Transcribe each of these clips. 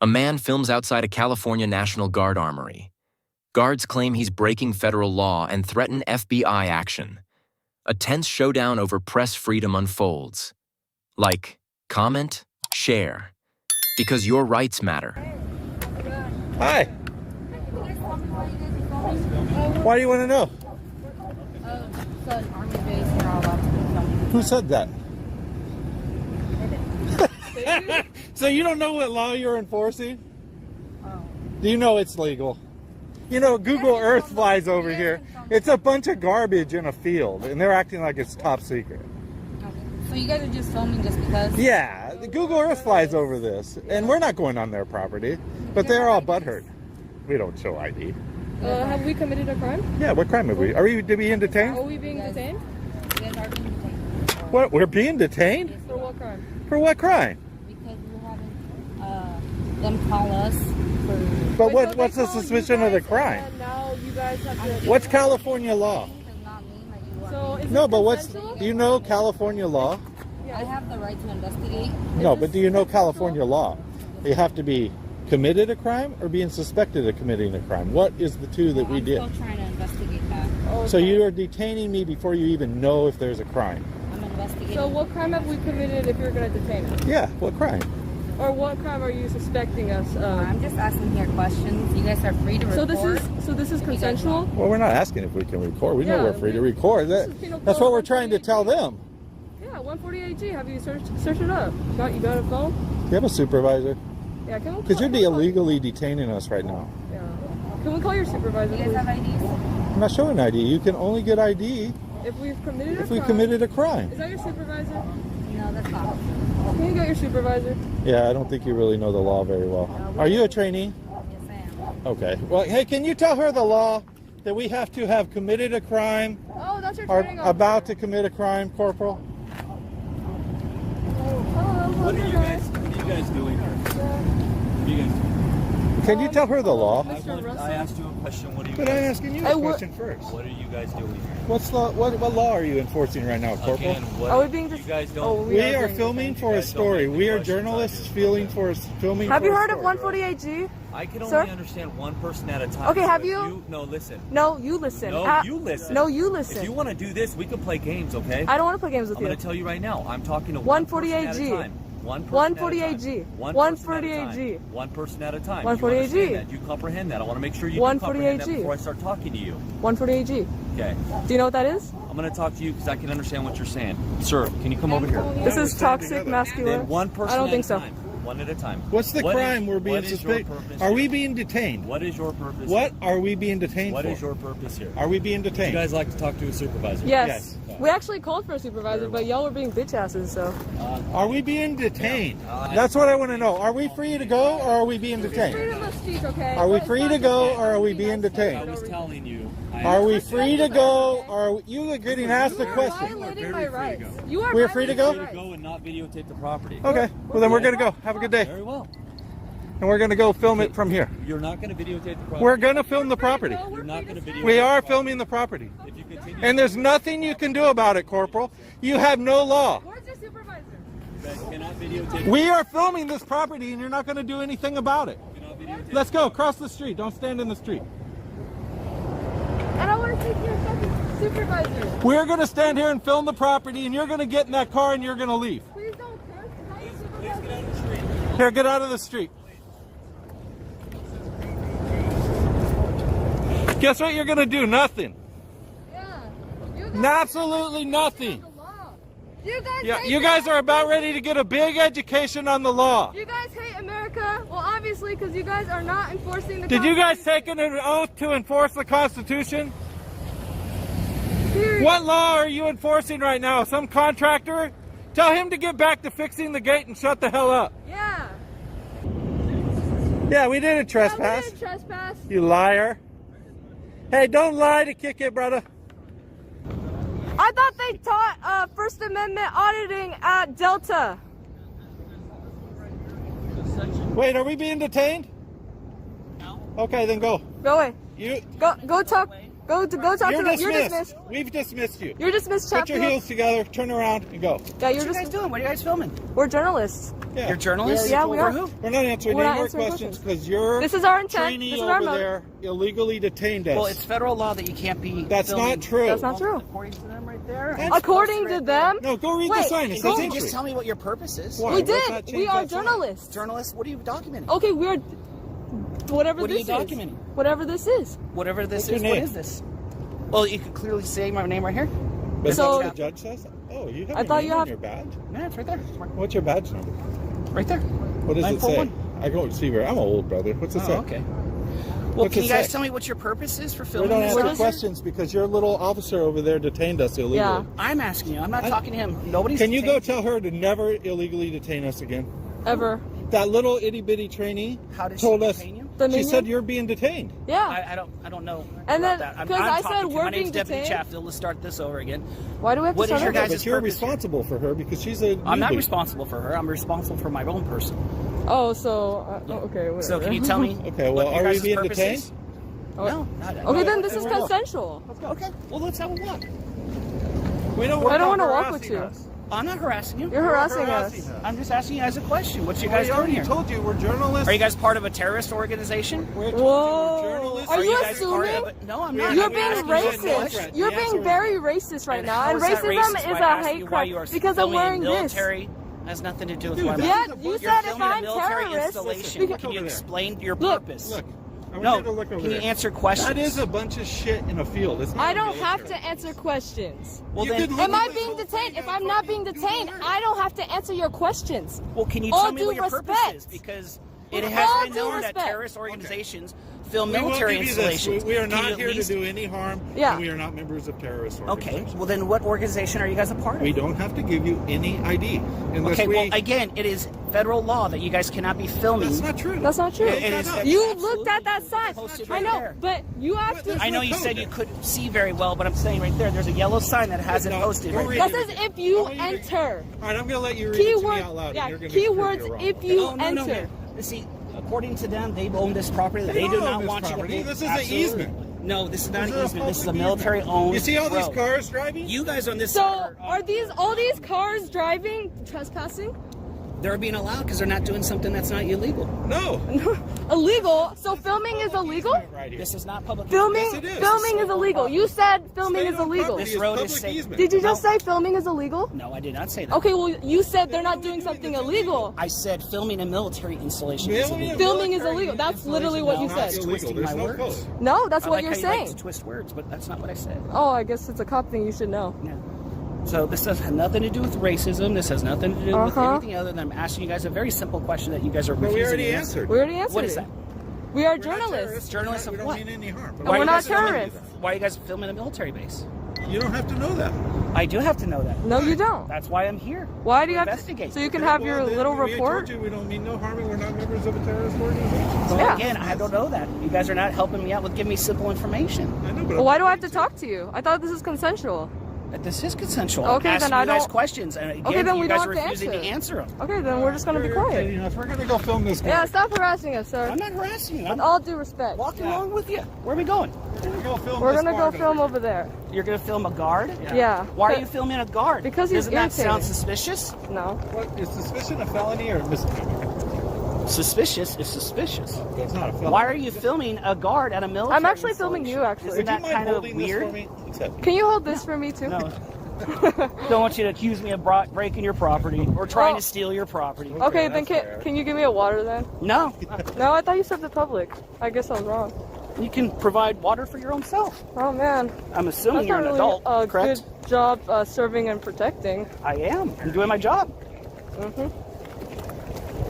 A man films outside a California National Guard armory. Guards claim he's breaking federal law and threaten FBI action. A tense showdown over press freedom unfolds. Like, comment, share. Because your rights matter. Hi. Why do you want to know? It's an army base and all that. Who said that? So you don't know what law you're enforcing? Do you know it's legal? You know, Google Earth flies over here. It's a bunch of garbage in a field, and they're acting like it's top secret. So you guys are just filming just because? Yeah, the Google Earth flies over this, and we're not going on their property, but they're all butthurt. We don't show ID. Have we committed a crime? Yeah, what crime have we? Are we being detained? Are we being detained? You guys are being detained. What? We're being detained? For what crime? For what crime? Because we're having them call us for... But Wait, so what's the they call suspicion you of the guys, crime? and now you guys have to... What's California law? So is No, it but what's... consensual? Do you know California law? Yeah. I have the right to investigate. No, but do you know California law? You have to be committed a crime or being suspected of committing a crime. What is the two that we did? I'm still trying to investigate that. Oh, So okay. you are detaining me before you even know if there's a crime. I'm investigating. So what crime have we committed if you're going to detain us? Yeah, what crime? Or what crime are you suspecting us of? I'm just asking here questions. You guys are free to record. So this is consensual? Well, we're not asking if we can record. We know Yeah, we're free to record. this is penal That's code what we're trying to tell them. Yeah, 148G. Have you searched it up? You got a phone? Do you have a supervisor? Yeah, can we Because you'd be can we call- illegally detaining us right now. Yeah. Can we call your supervisor, You guys have please? IDs? I'm not showing ID. You can only get ID If we've committed a if we crime. committed a crime. Is that your supervisor? No, that's not. Can you get your supervisor? Yeah, I don't think you really know the law very well. Are you a trainee? Yes, I am. Okay. Well, hey, can you tell her the law that we have to have committed a crime Oh, that's your or training officer. about to commit a crime, Corporal? What are you guys doing here? What are you guys doing? Can you tell her the law? I asked you a question. What are you But I'm guys? asking you Hey, a what- question first. What are you guys doing here? What law are you enforcing right now, Corporal? Again, what? Are we being You just- guys don't. Oh, We are being filming detained. for a guys don't story. make the We are questions journalists I do. filming for a story. Have you heard of 148G? I can only Sir? understand one person at a time. Okay, So have if you- No, listen. No, you listen. No, you listen. No, you listen. If you want to do this, we can play games, okay? I don't want to play games with I'm you. going to tell you right now. I'm talking to one person at a 148G. time. One person 148G. at a time. One 148G. person at a time. 148G. You understand that? You comprehend that. I want to make sure you do comprehend that 148G. before I start talking to you. 148G. Okay. Do you know what that is? I'm going to talk to you because I can understand what you're saying. Sir, can you come over here? This is toxic masculinity. Then one person I don't at think a so. time. One at a time. What's the What crime is- we're being what is your suspected? purpose Are we here? being detained? What is your purpose? What here? are we being detained What for? is your purpose here? Are we being Would you detained? guys like to talk to a supervisor? Yes. Yes. We actually called for a supervisor, but y'all were being bitch asses, so. Are we being detained? That's what I want to know. Are we free to go or are we being detained? Freedom of speech, okay? Are we But free it's to not go just or are we being being nice to detained? I was telling you. Are we free to go or are you are getting asked a You are question? violating my rights. You are We're free to violating go? my to rights. go and not videotape the property. Okay. Well, then we're going to go. Have a good day. Very well. And we're going to go film it from here. You're not going to videotape the property. We're going to film the property. You're not going to videotape. We are filming the property. If you continue, And there's nothing you can do about it, Corporal. You have no law. Where's your supervisor? you guys cannot videotape. We are filming this property and you're not going to do anything about it. You cannot videotape. Let's go. Cross the street. Don't stand in the street. And I want to take your fucking supervisor. We're going to stand here and film the property and you're going to get in that car and you're going to leave. Please don't curse. Call your Please get supervisor. out of the street. Here, get out of the street. Guess what you're going to do? Nothing. Yeah. You guys Absolutely nothing. the law. You guys Yeah, hate you guys the- are about ready to get a big education on the law. You guys hate America. Well, obviously, because you guys are not enforcing the Did you guys Constitution. take an oath to enforce the Constitution? Period. What law are you enforcing right now? Some contractor? Tell him to get back to fixing the gate and shut the hell up. Yeah. Yeah, we did a Yeah, trespass. we did trespass. You liar. Hey, don't lie to kick it, brother. I thought they taught First Amendment auditing at Delta. Wait, are we being detained? No. Okay, then go. Go away. You Go talk. Go talk to You're them. You're dismissed. dismissed. We've dismissed you. You're dismissed, Put your Chatfield. heels together, turn around, and go. Yeah, you're What are you guys just. doing? What are you guys filming? We're journalists. Yeah. You're journalists? Yeah, we For are. who? We're not answering We're any not more answering questions questions. because your This is our intent. trainee This is our over motive. there illegally detained us. Well, it's federal law that you can't be. That's filming. not true. That's not true. According to them, right there. That's According to them. No, go read the Wait, sign. It Go says and entry. just tell me what your purpose is. Why? We What's did. that change We are that sign? journalists. Journalists, what are you documenting? Okay, we're. Whatever What are this you is. documenting? Whatever this is. Whatever this What's your is, what name? is this? Well, you can clearly say my name right here. But is So- that what the judge says? Oh, you have I your thought name you on have- your badge? Yeah, it's right there. What's your badge number? Right there. What does it say? 941. I don't see where. I'm old, brother. What's it say? Oh, okay. Well, What's can it you guys say? tell me what your purpose is for We filming don't this? answer officer? questions because your little officer over there detained us illegally. Yeah. I'm asking you. I'm not talking to him. Nobody's. Can you go detained. tell her to never illegally detain us again? Ever. That little itty bitty trainee How did she told us. detain you? The She minion? said you're being detained. Yeah. I don't know. And about then- that. I'm 'cause I talking said to you. we're My name's being Deputy detained. Chatfield. Let's start this over again. Why do we have to What is start your over? guys' But you're purpose? responsible for her because she's a. I'm not newbie. responsible for her. I'm responsible for my own person. Oh, so okay. Whatever. So can you tell me? Okay, well, what your are we guys' being purpose detained? is? No. Okay, then this is Let's go. consensual. Okay. Well, let's have a walk. We don't. I don't want to walk with you. I'm not harassing you. You're harassing us. I'm just asking you guys a question. What's you Well, guys we doing already here? told you we're journalists. Are you guys part of a terrorist organization? We're Whoa. journalists. Are you you guys part assuming? of it? No, I'm not. You're I'm being asking you a racist. question. You're Yes, being or very racist right now, and how is that racism racist is by a asking hate you why crime you are because I'm filming wearing this. military has nothing to do with Dude, why I'm that's- Yeah, a you bunch- You're said if filming a I'm military terrorist, installation. Look Can you over there. explain your Look. purpose? Look. I want No. you to look over Can you there. answer questions? That is a bunch of shit in a field. It's not I a don't have military. to answer questions. Well, You then, could look Am I at this being whole detained? thing If and I'm not fucking being do the detained, work. I don't have to answer your questions. well, can you All tell me due what your purpose respect. is? Because With it has all been due known that respect. terrorist organizations film We won't military give you this. installations. We are Can you not at here to least- do any harm. Yeah. And we are not members of terrorist Okay. organizations. Well, then, what organization are you guys a part of? We don't have to give you any ID. Unless Okay. we, Well, again, it is federal law that you guys cannot be filming. that's not true. That's not true. It is. You Absolutely. looked at that sign. Posted I right know, there. but you have to. I know you said you couldn't see very well, but I'm saying right there, there's a yellow sign that has it No, posted go right read there. That says if you I want you to- enter. All right, I'm going to let you read it to me Keyword. out loud. Yeah. and you're gonna prove Keywords you're wrong. if you No. enter. See, according to them, they own this property. They don't do own not this want property. you to pay. This is an Absolutely. easement. No, this is not This an is a easement. This is a public military-owned. You see all these road. cars driving? You guys on this So side are these all these cars driving trespassing? they're being allowed because they're not doing something that's not illegal. No. Illegal. So filming is illegal. Right here. This is not public. Filming. Yes, it is. Filming is illegal. You said filming is State-owned illegal. property This road is public safe. easement. Did you just say filming is illegal? No, I did not say that. Okay, well you said they're not doing something illegal. I said filming a military installation is Filming illegal. Filming is illegal. That's literally what you No, said. it's illegal. twisting There's my no words. code. No, that's I what like you're how you like saying. to twist words, but that's not what I said. Oh, I guess it's a cop thing you should know. Yeah. So this has nothing to do with racism. This has nothing to do with Uh-huh. anything other than I'm asking you guys a very simple question that you guys are But refusing we already to answer. answered. We already answered What is it. that? We are We're not journalists. Journalists We of don't what? mean any harm. And we're are you not guys filming- terrorists. Why are you guys filming a military base? You don't have to know that. I do have to know that. No, you don't. That's why I'm here. Why do you have investigate? to? So you can have your Well, then little we report. told you we don't mean no harm and we're not members of a terrorist organization. So Yeah. again, I don't know that. You guys are not helping me out with giving me simple information. I know, but Well, why do I have to talk to you? I thought this was consensual. This is consensual. Okay, I'm asking then I you guys don't- questions, and again, Okay, then you we guys don't are have to refusing to answer. answer them. Okay, then we're just gonna be quiet. We're gonna go film this guy. Yeah, stop harassing us, sir. I'm not harassing you. I'm With all due respect. walking along with you. Where are we going? We're gonna go film We're this gonna go guard film over over there. You're going to film a guard? Yeah. Why are you filming a guard? Because he's Doesn't that sound irritating. suspicious? No. here. What, is suspicion a felony or a misdemeanor? Suspicious is suspicious. That's not a felony. Why are you filming a guard at a military I'm actually filming you, installation? actually. Isn't Would you that mind kind of holding this for weird? me? Accept. Can you hold this for me too? No. Don't want you to accuse me of breaking your property or trying to steal your property. Okay, then that's fair. can you give me a water then? No. No, I thought you said the public. I guess I was wrong. You can provide water for your own self. Oh man, I'm assuming that's you're not an really adult, a correct? good job serving and protecting. I am. I'm doing my job.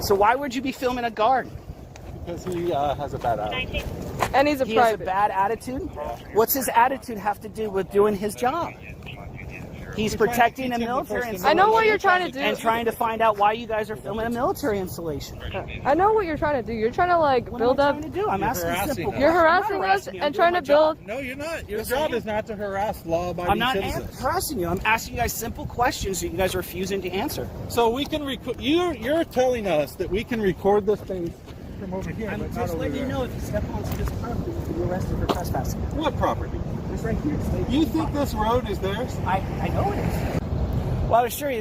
So why would you be filming a guard? Because he has a bad attitude. And he's a He has a private. bad attitude? What's his attitude have to do with doing his job? He's protecting a military installation. I know what you're trying to do. And trying to find out why you guys are filming a military installation. I know what you're trying to do. You're trying to like What build am I up. trying to do? I'm asking harassing simple us. You're questions. I'm not harassing us you. I'm and doing trying my to job. build. No, you're not. Your Yes, I job am. is not to harass law-abiding I'm not citizens. harassing you. I'm asking you guys simple questions that you guys are refusing to answer. So we can record. You're telling us that we can record this thing from over here, but not over there. if you step onto this property, you'll be arrested for trespassing. What property? Just right here. You think this road is theirs? I know it is. Well, I was sure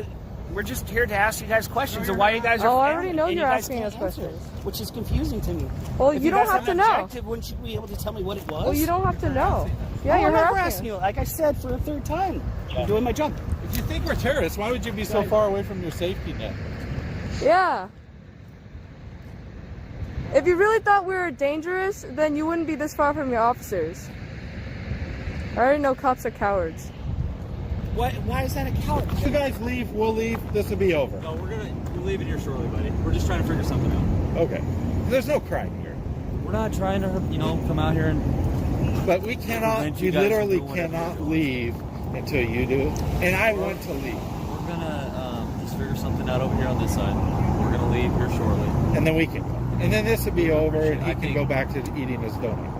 we're just here to ask you guys questions of why you guys are. Oh, I family, already know and you're you guys asking can't us answer, questions. which is confusing to me. Well, If you don't guys have to an know. objective, wouldn't you be able to tell me what it was? Well, you don't have to know. Yeah, Oh, you're I'm never harassing asking you. Like I said for the third time, I'm doing my job. If you think we're terrorists, why would you be so far away from your safety net? Yeah. If you really thought we were dangerous, then you wouldn't be this far from your officers. I already know cops are cowards. Why is that a coward? You guys leave, we'll leave, this will be over. No, we're leaving here shortly, buddy. We're just trying to figure something out. Okay. There's no crime here. We're not trying to, come out here and... But we cannot, prevent we you guys literally from doing whatever cannot you want. leave until you do. And I want to leave. We're gonna just figure something out over here on this side. We're gonna leave here shortly. And then we can go. And then this will be over and he I can think- go back to eating his donut.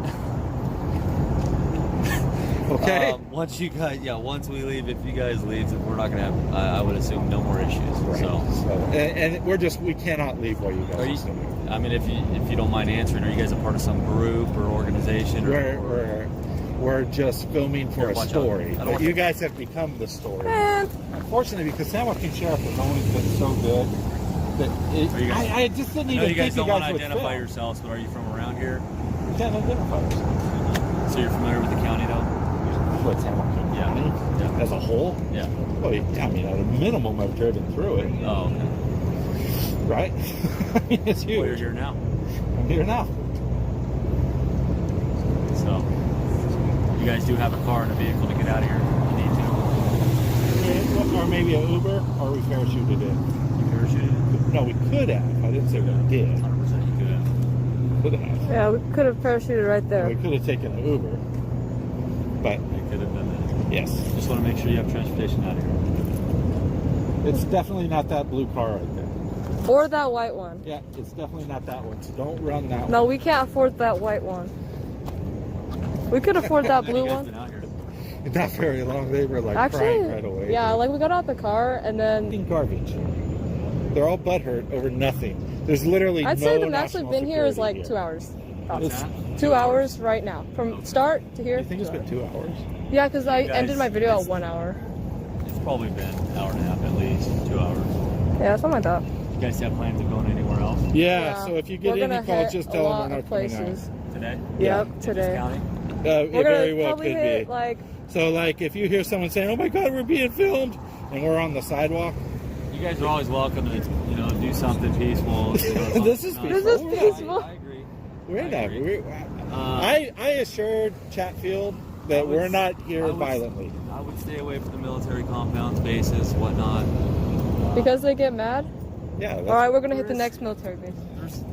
Okay? Once we leave, if you guys leave, then we're not gonna have, I would assume, no more issues. Right. So, And we cannot leave while you guys are you? are still here. I mean, if you don't mind answering, are you guys a part of some group or organization? We're just filming for a Watch out. story. I don't But want you to- guys have become the story. Man, Unfortunately, because San Joaquin Sheriff has always been so good that Are you guys- I just didn't I know even you guys think don't you want guys to would identify film. yourselves, but are you from around here? You can't identify yourself. So you're familiar with the county, though? What, San Joaquin Yeah. County? Yeah. As a whole? Yeah. Well, yeah, I mean, at a minimum, I've driven through it, Oh, okay. right? I mean, it's huge. Well, you're here now. I'm here now. So, you guys do have a car and a vehicle to get out of here if you need to. Or maybe an Uber, or we parachuted in. You parachuted? No, we could have. I didn't say we did. 100% you could have. Could have. yeah, we could have parachuted right We there. could have taken an Uber. But, You could have done that. yes. Just want to make sure you have transportation out of here. It's definitely not that blue car right there. Or that white one. Yeah, it's definitely not that one. So don't run that No, one. we can't afford that white one. We could afford that blue You guys one. been out here. Not very long. They were like Actually, crying right away. yeah, like we got out the car and then Fucking garbage. They're all butthurt over nothing. There's literally I'd no say the max we've national been here is security like here. 2 hours. It's- 2 hours right now. From start to here. You think it's 2 been hours. 2 hours? Yeah, because I You guys- ended my video at 1 hour. It's probably been an hour and a half at least, 2 hours. Yeah, something like that. You guys have plans of going anywhere else Yeah, so if you get we're any gonna calls, hit just a tell them lot we're of not coming out. places. today? Yep, In this today. county? It We're very gonna well probably could hit be. like So, like, if you hear someone saying, "Oh my God, we're being filmed," and we're on the sidewalk, You guys are always welcome to, do something peaceful. This is No, peaceful. This is We're not- peaceful. I agree. we're I not. agree. I assured Chatfield that I would- we're not I here would- violently. I would stay away from the military compounds, bases, whatnot. because they get mad. Yeah. All right, we're gonna hit the next military base.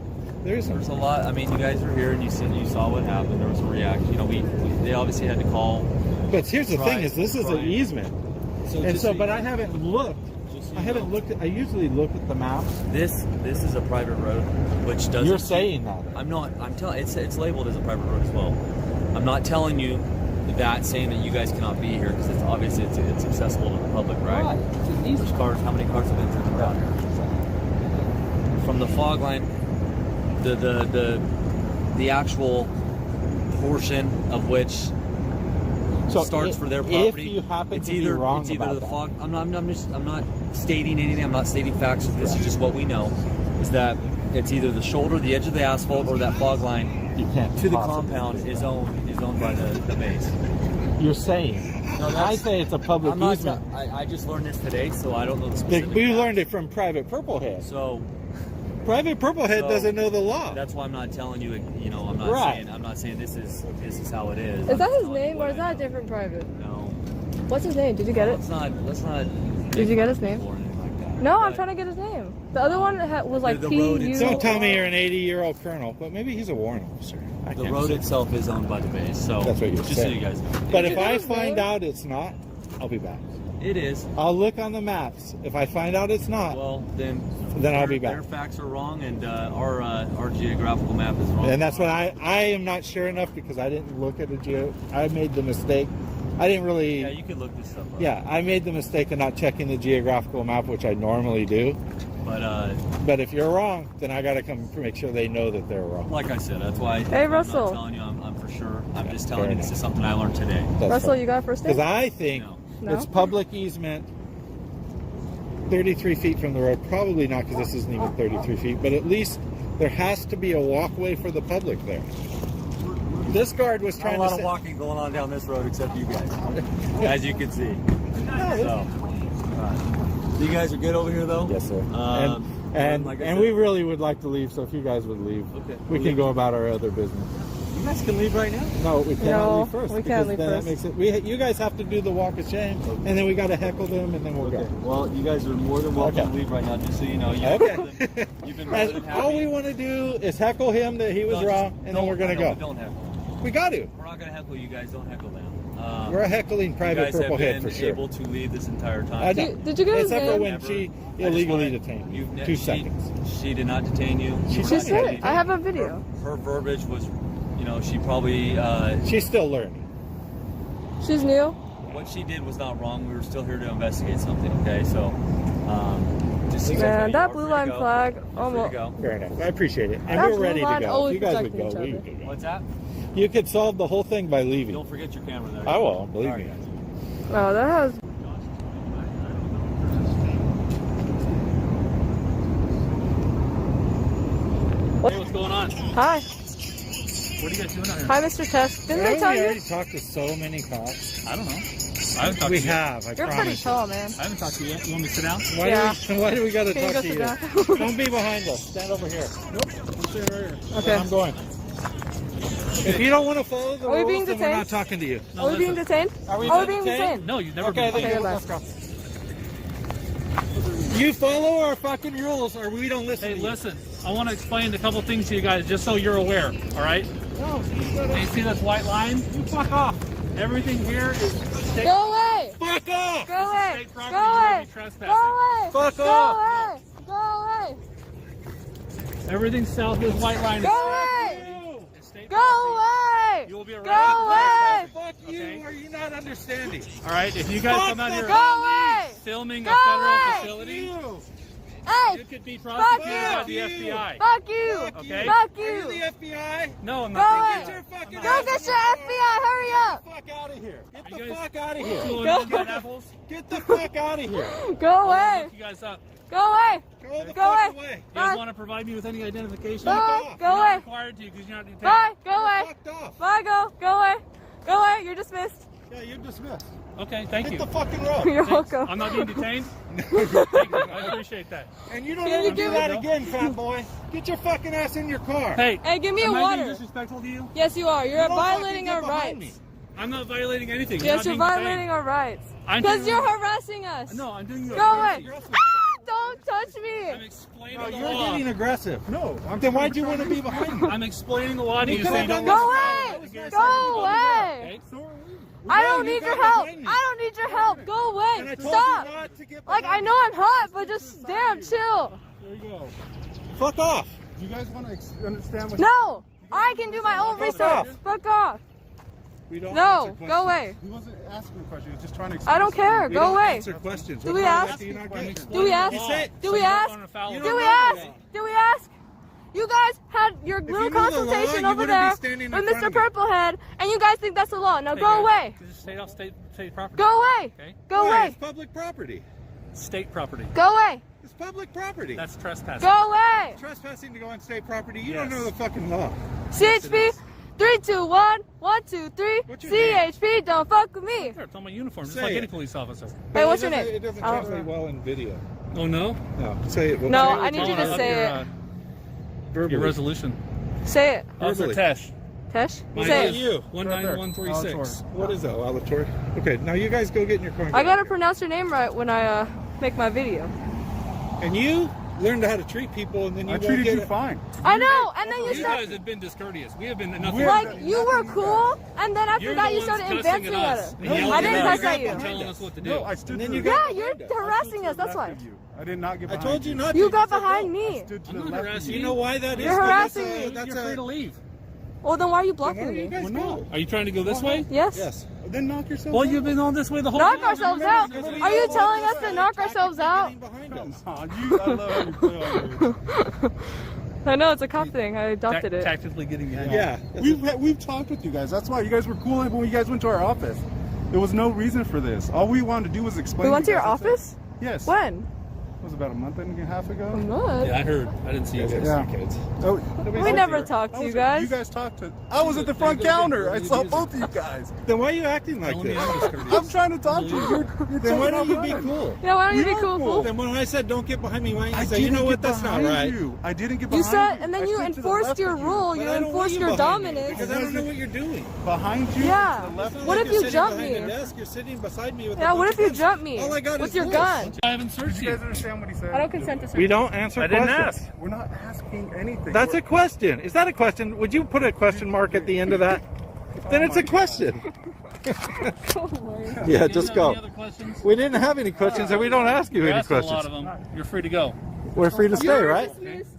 There's a lot. I mean, you guys were here and you saw what happened. There was a reaction. They obviously had to call. But here's the thing: is this is an Right. easement, and just so. you But know, I haven't looked. just so I you haven't know, looked. I usually look at the maps. This is a private road, which doesn't. You're saying that. I'm not. I'm telling. It's labeled as a private road as well. I'm not telling you that saying that you guys cannot be here because it's obviously it's accessible to the public, right? There's cars. How many cars have been through the route here? From the fog line, the actual portion of which So starts for their property. If you happen it's to either be wrong it's either about the that. fog. I'm not stating anything. I'm not stating facts. This is just what we know. Is that it's either the shoulder, the edge of the asphalt, or that fog line You can't to the possibly compound do is that. owned by the base. You're saying. No, I that's- say it's a public I'm not. easement. I just learned this today, so I don't know the specific. We facts. learned it from Private Purplehead. So Private Purplehead So, doesn't know the law. that's why I'm not telling you. I'm not Right. saying. I'm not saying this is how it is. Is I'm that just his telling you name what or is I that a know. different private? No. What's his name? Did you get it? Let's not. Did you get his name? or anything like that. No, I'm But trying to get his name. The other one was like The P road U. itself- Don't tell me you're an 80-year-old colonel, but maybe he's a warrant officer. I The can't road say. itself is owned by the base, so That's what you're just saying. so you guys know. But Did if you know I his find name? out it's not, I'll be back. It is. I'll look on the maps. If I find out it's not, Well, then I'll be back. Their facts are wrong, and our geographical map is wrong. and that's what I am not sure enough because I didn't look at I made the mistake I didn't really. Yeah, you could look this stuff up. Yeah, I made the mistake of not checking the geographical map, which I normally do. But if you're wrong, then I gotta come make sure they know that they're wrong. like I said, that's why. Hey, I'm Russell. not telling you I'm for sure. I'm just fair telling you enough. this is something I learned today. Russell, you got a first Because name? I think No? it's public easement, 33 feet from the road. Probably not, because this isn't even 33 feet. But at least there has to be a walkway for the public there. This guard was Not trying a lot to of say. walking going on down this road, except you guys, as you can see. So, you guys are good over here, though. Yes, sir. And like I And said- we really would like to leave, so if you guys would leave, Okay. we can go about our other business. You guys can leave right now. No, we cannot No, leave first. we because can't leave then first. That makes it. You guys have to do the walk of shame, and then we got to heckle them, and then we'll Okay. go. Well, you guys are more than welcome Okay. to leave right now, just so you know. Okay. You've been more than And happy. all we want to do is heckle him that he was No, wrong, just and then we're gonna don't- go. Don't heckle. We got to. We're not gonna heckle you guys. Don't heckle them. We're a heckling you private guys purple have head been for sure. able to leave this entire time. I know. Did you get his Except for name? when Never. she I just illegally wanna- detained me. you've 2 she- seconds. She did not detain you. She You were said not She said, detained. I have a video. Her verbiage was, you know, she probably She's still learning. She's new. what she did was not wrong. We were still here to investigate something. Okay, so just so you guys know, Man, you that are blue free to line go. flag You're free almost. to go. Fair enough. I appreciate it. And That we're blue ready to line go. If always you guys would protecting go, each we other. could go. What's that? You could solve the whole thing by leaving. Don't forget your camera there. I won't, believe All me. right, guys. Oh, that has. Hey, what's going on? Hi. What are you guys doing out here? Hi, Mr. Test. Didn't they Haven't tell we you? already talked to so many cops? I don't know. I haven't talked We to you. have, I You're promise. pretty tall, man. I haven't talked to you yet. You want me to sit down? Yeah. Why do we got to Can you talk go to sit you? down? Don't be behind us. Stand over here. Nope. I'm sitting right here. Okay. I'm going. If you don't want to follow the Are we rules, being then we're detained? not talking to you. No, Are we being listen. detained? Are we Are we being being detained? detained? No, you've never Okay, been then Okay, detained. let's go. You follow our fucking rules, or we don't listen Hey, to you. listen. I want to explain a couple things to you guys just so you're aware, all right? No, You see this white line? You fuck off. Everything here is state, Go away! fuck off! Go away! state Go property. You away! will be trespassing. Go away! Fuck Go off! away! Go away! Everything south of this white line Go away! is state Go property. away! You will be Go arrested. away! Fuck you, Okay. are you not understanding? All right, if you guys Fuck come out the here Go away! filming Go a federal away! facility, You! Hey! you could be Fuck prosecuted by the you! FBI. Fuck you! Okay. Fuck Are you the you! FBI? No, I'm Go not. away! Get your fucking Go ass get in your the car. FBI! Hurry up! Get the fuck out of here. Get You the guys- fuck out of Two here. and Go. one got apples. Get the fuck out of here. Go I'll away! look you guys up. Go away! Go the Go fuck away. away. You guys Bye. want to provide me with any identification? Bye! off. Go You're not away! required to because you're not detained. Bye! Go away! Fucked off. Bye! Go away! Go away! You're dismissed. Yeah, you're dismissed. Okay, thank Hit you. the fucking road. You're Thanks. welcome. I'm not being detained. Thank you. I appreciate that. And you don't Can ever you do give that me- again, fat boy. Get your fucking ass in your car. Hey, Hey, give me a am I being water. disrespectful to you? Yes, you are. You're You don't violating fucking our get behind rights. me. I'm not violating anything. Yes, you're not being violating detained. our rights. I'm Because doing- you're harassing us. No, I'm doing you a Go away. courtesy. Ah! Don't touch I'm me. explaining No, the you're law. getting aggressive. No. Then why'd you want to be behind me? I'm explaining the law to you You so you could've don't done Go this. away. Go away. Okay? I No, don't you need your got help. behind me. I don't need your help. Go And away. I told Stop. you not to get Like, behind I know I'm hot, but just damn chill. There you go. Fuck off. Do you guys want to understand what? No. I can do my own Fuck research. off. Fuck off. We don't No. answer Go questions. away. He wasn't asking a question. He was just trying to. I don't care. We Go don't away. answer questions. Do What we kind of ask? answer you not I'm getting? explaining Do we the ask? law You said- Do so we you don't ask? run afoul of Do it. we know the ask? law. Do we ask? You guys had your you little knew the law, consultation you over wouldn't there be standing in with front Mr. of me. Purplehead, and you guys think that's the law. Now Hey, go guys, away. Just stay off state property. Go away. Okay? Go Why? away. It's public property. State property. Go away. It's public property. That's trespassing. Go away. Trespassing to go on state property. You Yes. don't know the fucking law. CHP 3, 2, 1, 1, 2, 3. What's your name? CHP, don't fuck with me. There, it's on my uniform, just Say like it. any police officer. Hey, what's your It doesn't- name? It doesn't I don't translate know. well in video. Oh no? No, say it. No, say it I need you to Up say your, it. verbally. your resolution. Say it. Officer Verbally. Tesh. Tesh? Mine Say is it. you? 19136. What is that, Alator? Okay, now you guys go get in your car. and I get gotta out pronounce your name right when I make my video. here. And you learned how to treat people, and then you I won't treated get you it. fine. I know, and then you You guys start have been discourteous. We have been nothing. like you were cool, and then after You're that the you ones started cussing advancing at at us it. and yelling I didn't at cuss us at you. and telling us what to do. No, I stood And then to you the got Yeah, you're behind us. harassing us. left That's why. of you. I did not get I behind told you not to. You got said behind no. I me. stood to I'm the not left of harassing You you. know why that is? You're 'Cause harassing that's a- me. That's You're free to a, leave. Well, then why are you Then where blocking do you me? guys go? Are you trying to go this way? Yes. Yes. Then knock yourself Well, out. you've been on this way the whole Knock time. ourselves out? Are you telling us to knock ourselves out? Come on, I love how you play on words. I know, it's a cop thing. I adopted it. Tactically getting behind. Yeah. We've talked with you guys. That's why you guys were cool when you guys went to our office. There was no reason for this. All we wanted to do was explain. We went to your guys- office? Yes. When? It was about a month and a half ago. What? Yeah, I heard. I didn't see you guys. Yeah. Kids. Oh, We never talked to you guys. You guys talked to. I was at the front counter. I saw both of you guys. Then why are you acting like this? I'm trying to talk to you. You're Then why don't you taking be my cool? Yeah, why don't you be You're cool, cool. fool? Then when I said don't get behind me, why I didn't you say, you didn't know what, get that's not behind right? you. I didn't get You behind said, you. and then I you stood to the enforced left your of you. rule. But You I don't want enforced you your behind me, dominance. because I don't know what you're doing. Behind you. Yeah. To the left. It's not What like if you're you sitting jump behind me? a desk, you're sitting beside me with a Yeah, bunch what of if you guns. jump me All I got with is your bullets. gun? I haven't searched You guys you. understand what he said? I don't consent to search. We don't answer I didn't questions. ask. We're not asking anything. That's a question. Is that a question? Would you put a question mark at the end of that? Then it's a question. Yeah, just go. Any other questions? We didn't have any questions, and we don't ask you You're any asking a lot questions. of them. You're free to go. We're free to stay, right? Dismissed.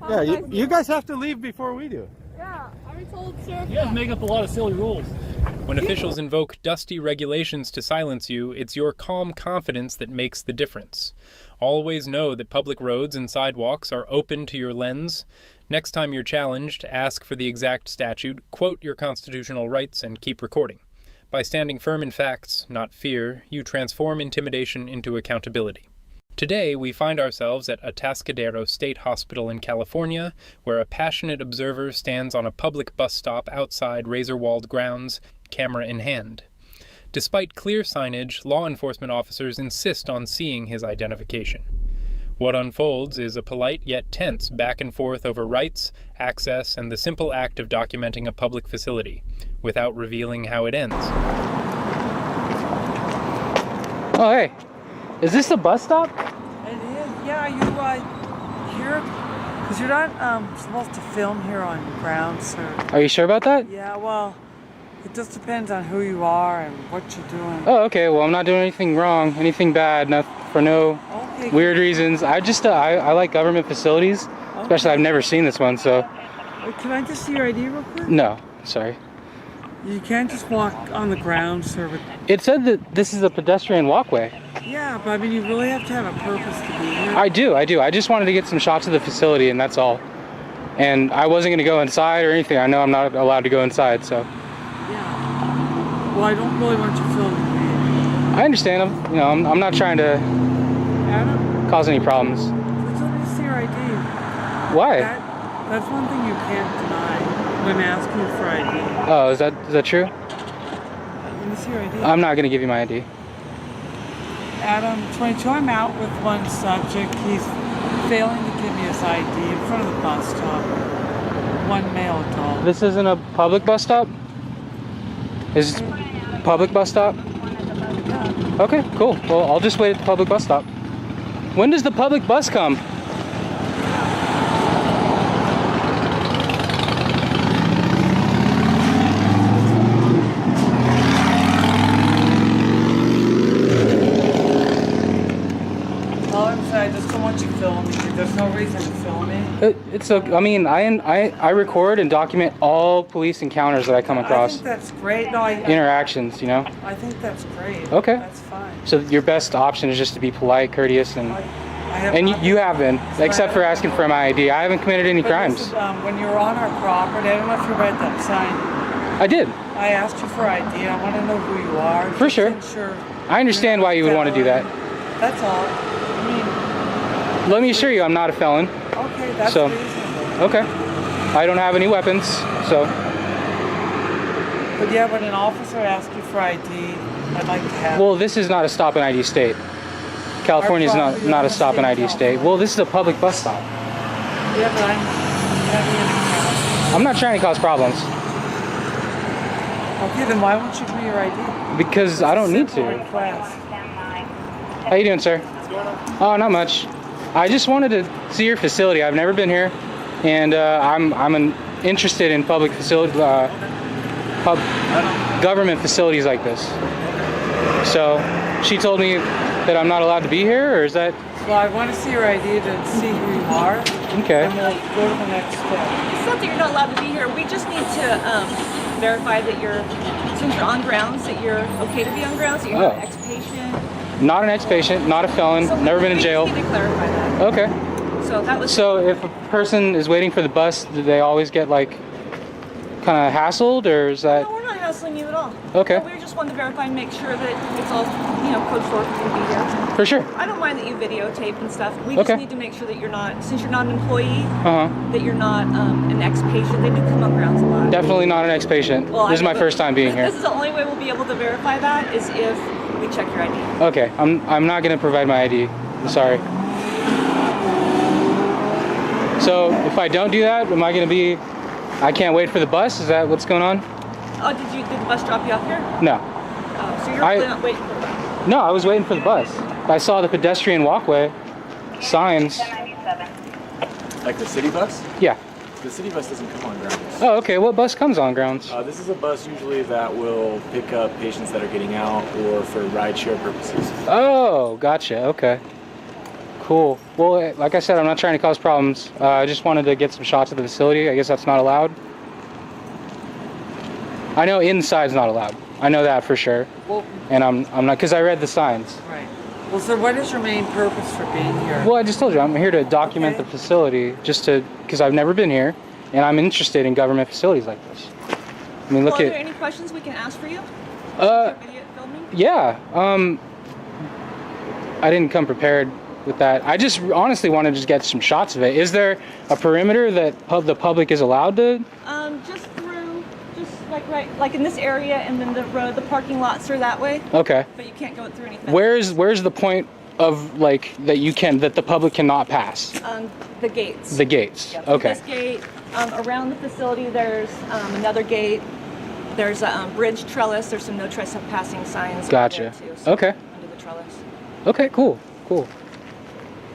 Yeah, you guys have to leave before we do. Yeah, I already told Sheriff. You guys make up a lot of silly rules. When officials invoke dusty regulations to silence you, it's your calm confidence that makes the difference. Always know that public roads and sidewalks are open to your lens. Next time you're challenged, ask for the exact statute, quote your constitutional rights, and keep recording. By standing firm in facts, not fear, you transform intimidation into accountability. Today, we find ourselves at Atascadero State Hospital in California, where a passionate observer stands on a public bus stop outside razor-walled grounds, camera in hand. Despite clear signage, law enforcement officers insist on seeing his identification. What unfolds is a polite yet tense back and forth over rights, access, and the simple act of documenting a public facility, without revealing how it ends. Oh, hey. Is this the bus stop? It is, yeah, you here, because you're not supposed to film here on ground, sir. Are you sure about that? Yeah, well, it just depends on who you are and what you're doing. Oh, okay. Well, I'm not doing anything wrong, anything bad, for no Okay. weird reasons. I just, I like government facilities, especially I've never seen this one, so. Can I just see your ID real quick? No, sorry. You can't just walk on the ground, sir. It said that this is a pedestrian walkway. Yeah, but I mean, you really have to have a purpose to be here. I do. I just wanted to get some shots of the facility, and that's all. And I wasn't going to go inside or anything. I know I'm not allowed to go inside, so. Yeah. Well, I don't really want you filming me. I understand. I'm not trying to Adam, cause any problems. let's let me see your ID. Why? That's one thing you can't deny when asking you for ID. Oh, is that true? Let me see your ID. I'm not going to give you my ID. Adam, 22, I'm out with one subject. He's failing to give me his ID in front of the bus stop. One male adult. This isn't a public bus stop? Is it a public bus stop? Okay, cool. Well, I'll just wait at the public bus stop. When does the public bus come? Tell him, say, I just don't want you filming me. There's no reason to film me. It's okay. I mean, I record and document all police encounters that I come I across. think that's great. No, Interactions, you know? I think that's great. Okay. That's fine. So your best option is just to be polite, courteous, and I have and not you been- have been, except for asking for my ID. I haven't committed any But crimes. listen, when you were on our property, I don't know if you read that sign. I did. I asked you for ID. I want to know who you are. For Just sure. ensure I understand you're why you would want to do that. That's all. I Let me assure you, I'm not a felon. mean, okay, that's So- reasonable. Okay. I don't have any weapons, so. But yeah, when an officer asks you for ID, I'd like to have. Well, this is not a stop and ID state. California's not property not a is stop and in ID state. Well, this is a public bus stop. Yeah, but I'm having an account. I'm not trying to cause problems Okay, then why won't you give me your ID? because I don't need Simple to. request. How you doing, sir? Oh, not much. I just wanted to see your facility. I've never been here, and I'm interested in public facility, government facilities like this. So she told me that I'm not allowed to be here, or is that? Well, I want to see your ID to see who you are. Okay. And we'll go to the next step. It's not that you're not allowed to be here. We just need to verify that since you're on grounds, that you're okay to be on grounds, that you're not an ex-patient. Not an ex-patient, not a felon, So never been in we jail. just need to clarify that. Okay. So that was. So if a person is waiting for the bus, do they always get like kind of hassled, or is that? No, we're not hassling you at all. Okay. No, we just wanted to verify and make sure that it's all, code for you to be here. For sure. I don't mind that you videotape and stuff. We just Okay. need to make sure that you're not, since you're not an employee, Uh-huh. that you're not an ex-patient. They do come on grounds a lot. Definitely not an ex-patient. Well, This is my first time being here. This is the only way we'll be able to verify that is if we check your ID. Okay, I'm not gonna provide my ID. I'm sorry. So if I don't do that, am I gonna be? I can't wait for the bus. Is that what's going on? Oh, did the bus drop you off here? No. Oh, so you're really not waiting for the bus? No, I was waiting for the bus. I saw the pedestrian walkway signs. Like the city bus? Yeah. The city bus doesn't come on grounds. Oh, okay. What bus comes on grounds? This is a bus usually that will pick up patients that are getting out or for rideshare purposes. Oh, gotcha. Okay. Cool. Well, like I said, I'm not trying to cause problems. I just wanted to get some shots of the facility. I guess that's not allowed. I know inside's not allowed. I know that for sure. Well, and I'm not, because I read the signs. right. Well, so what is your main purpose for being here? Well, I just told you, I'm here to document the facility, because I've never been here, and I'm interested in government facilities like this. I mean, look Are there at. any questions we can ask for you? Yeah. I didn't come prepared with that. I just honestly wanted to just get some shots of it. Is there a perimeter that the public is allowed to? Just through, like in this area, and then the parking lots are that way. Okay. But you can't go through any fence. Where's the point of that the public cannot pass? The gates. The gates. Yep. Okay. This gate, around the facility, there's another gate. There's a bridge trellis. There's some no trespassing signs. Gotcha. Over there too, so Okay. Under the trellis. Okay. Cool.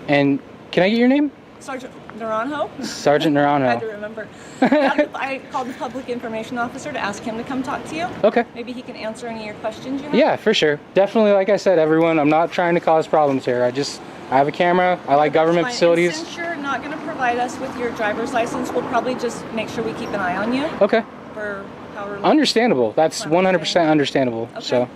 And can I get your name? Sergeant Naranjo. Sergeant Naranjo. I had to remember. I called the public information officer to ask him to come talk to you. Okay. Maybe he can answer any of your questions you have. Yeah, for sure. Definitely, like I said, everyone, I'm not trying to cause problems here. I have a camera. I like government Fine. facilities. And since you're not going to provide us with your driver's license, we'll probably just make sure we keep an eye on you. Okay. For however long. Understandable. That's 100% understandable. Okay. So.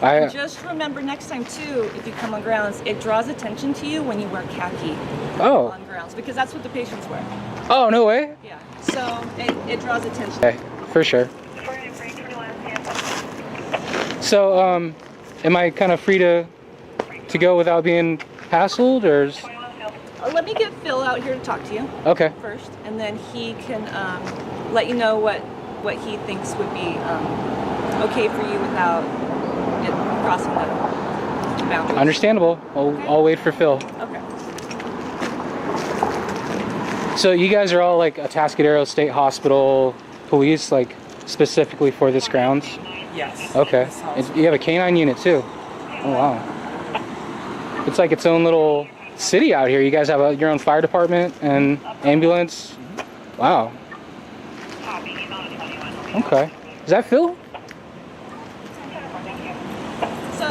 And just remember next time too, if you come on grounds, it draws attention to you when you wear khaki on grounds, because that's what the patients wear. Oh, no way? Yeah. So it draws attention. Okay, for sure. So, am I kind of free to go without being hassled, or? Let me get Phil out here to talk to you. Okay. First, and then he can let you know what he thinks would be okay for you without it crossing the boundaries. Understandable. I'll wait for Phil. Okay. So you guys are all like Atascadero State Hospital police, like specifically for this grounds? Yes. Okay. And you have a canine unit too. Oh wow. It's like its own little city out here. You guys have your own fire department and ambulance. Wow. Okay. Is that Phil? So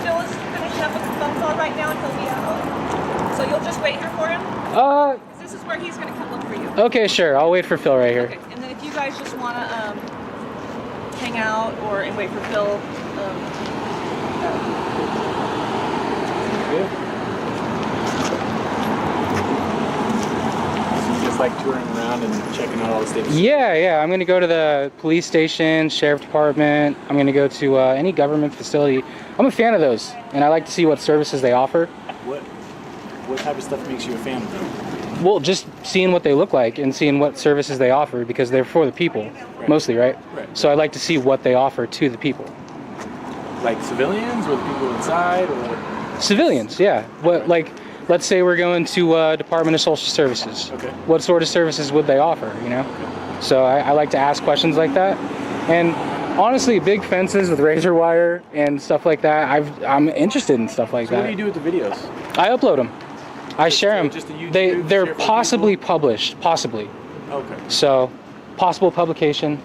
Phil is finishing up with the phone call right now, and he'll be out. So you'll just wait here for him? This is where he's going to come look for you. Okay, sure. I'll wait for Phil right here. Okay. And then if you guys just want to hang out and wait for Phil. Just like touring around and checking out all the states. Yeah. I'm going to go to the police station, sheriff department. I'm going to go to any government facility. I'm a fan of those, and I like to see what services they offer. What type of stuff makes you a fan of them? Well, just seeing what they look like and seeing what services they offer, because they're for the people, mostly, right? Right. So I like to see what they offer to the people. Like civilians or the people inside, or? Civilians, yeah. Let's say we're going to Department of Social Services. Okay. What sort of services would they offer, you know? Okay. So I like to ask questions like that. And honestly, big fences with razor wire and stuff like that, I'm interested in stuff like that. So what do you do with the videos? I upload them. I share them. Just to YouTube, They're possibly published, possibly. Okay. So, possible publication.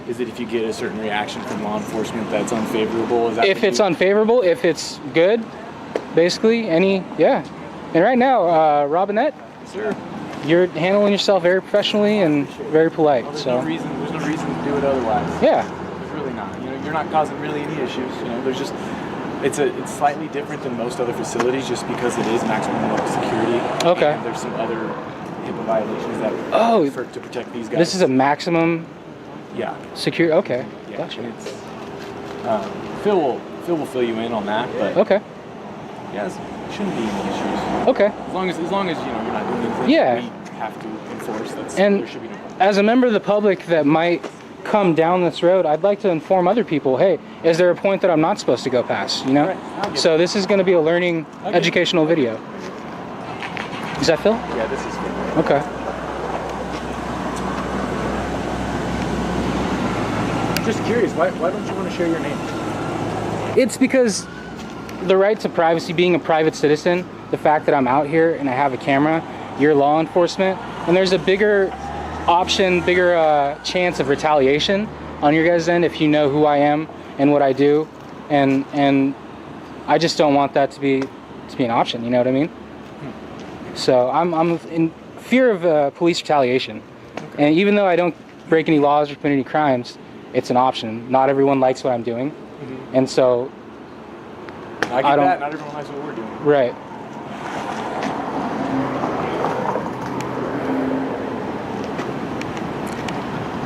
Is it if you get a certain reaction from law enforcement that's unfavorable? Is that If it's unfavorable, if it's good, basically, yeah. And right now, Robinette, Sir. You're handling yourself very professionally and very polite. Well, there's so no reason to do it otherwise. Yeah. There's really not. You know, you're not causing really any issues. You know, there's just it's slightly different than most other facilities just because it is maximum level security. Okay. And there's some other HIPAA violations that to protect these guys. This is a maximum. Yeah. Security. Okay. Yeah. Gotcha. It's, Phil will fill you in on that, but okay. Yeah, there shouldn't be any issues. Okay. As long as you know you're not doing anything we have to enforce. There should be no problem. As a member of the public that might come down this road, I'd like to inform other people, hey, is there a point that I'm not supposed to go past, you know? Right. So this is going to be a learning, educational video. Is that Phil? Yeah, this is Phil. Okay. Just curious, why don't you want to share your name? It's because the right to privacy, being a private citizen, the fact that I'm out here and I have a camera, you're law enforcement, and there's a bigger chance of retaliation on your guys' end if you know who I am and what I do, and I just don't want that to be an option. You know what I mean? So I'm in fear of police retaliation, and even though I don't break any laws or commit any crimes, it's an option. Not everyone likes what I'm doing, and so I get that. Not everyone likes what we're doing. Right.